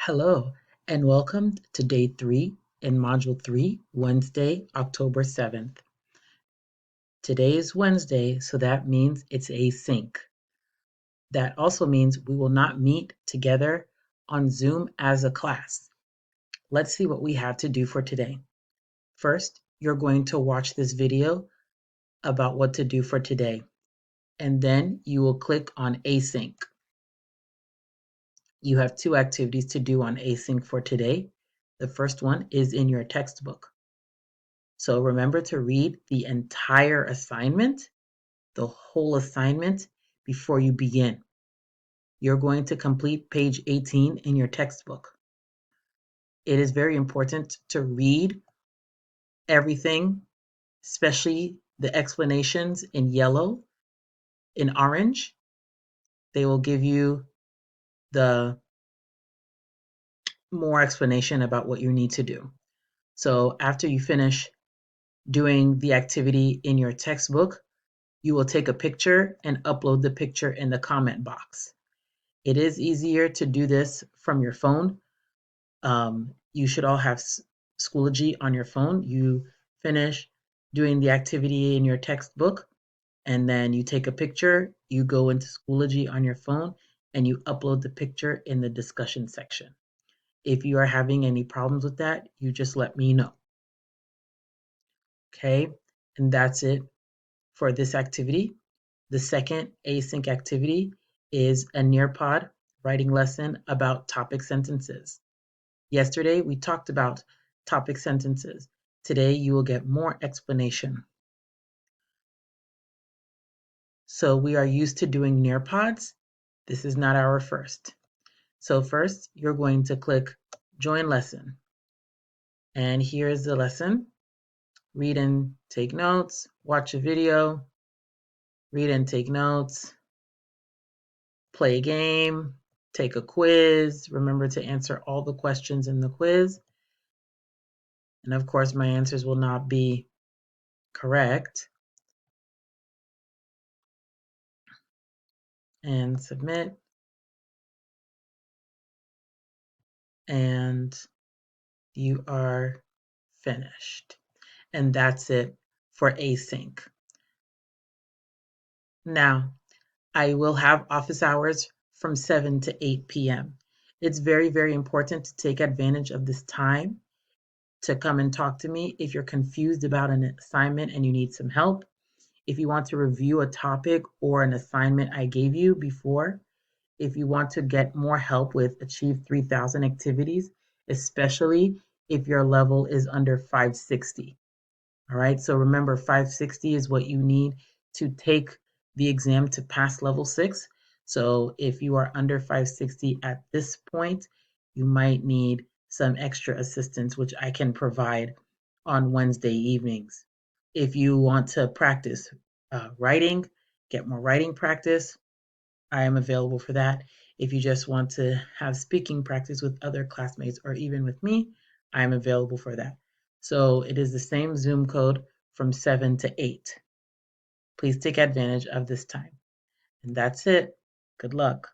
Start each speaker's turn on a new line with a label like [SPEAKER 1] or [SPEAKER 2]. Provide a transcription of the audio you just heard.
[SPEAKER 1] Hello, and welcome to day 3 in Module 3, Wednesday, October 7th. Today is Wednesday, so that means it's async. That also means we will not meet together on Zoom as a class. Let's see what we have to do for today. First, you're going to watch this video about what to do for today, and then you will click on Async. You have 2 activities to do on Async for today. The first one is in your textbook. So remember to read the entire assignment, the whole assignment, before you begin. You're going to complete page 18 in your textbook. It is very important to read everything, especially the explanations in yellow. In orange, they will give you the more explanation about what you need to do. So after you finish doing the activity in your textbook, you will take a picture and upload the picture in the comment box. It is easier to do this from your phone. You should all have Schoology on your phone. You finish doing the activity in your textbook, and then you take a picture, you go into Schoology on your phone, and you upload the picture in the discussion section. If you are having any problems with that, you just let me know. Okay, and that's it for this activity. The second async activity is a Nearpod writing lesson about topic sentences. Yesterday, we talked about topic sentences. Today, you will get more explanation. So we are used to doing Nearpods. This is not our first. So first, you're going to click Join Lesson. And here is the lesson. Read and take notes, watch a video, read and take notes, play a game, take a quiz. Remember to answer all the questions in the quiz. And of course, my answers will not be correct. And submit. And you are finished. And that's it for async. Now, I will have office hours from 7 to 8 p.m. It's very, very important to take advantage of this time to come and talk to me if you're confused about an assignment and you need some help. If you want to review a topic or an assignment I gave you before, if you want to get more help with Achieve 3000 activities, especially if your level is under 560. All right, so remember 560 is what you need to take the exam to pass level 6. So if you are under 560 at this point, you might need some extra assistance, which I can provide on Wednesday evenings. If you want to practice writing, get more writing practice, I am available for that. If you just want to have speaking practice with other classmates or even with me, I am available for that. So it is the same Zoom code from 7 to 8. Please take advantage of this time. And that's it. Good luck.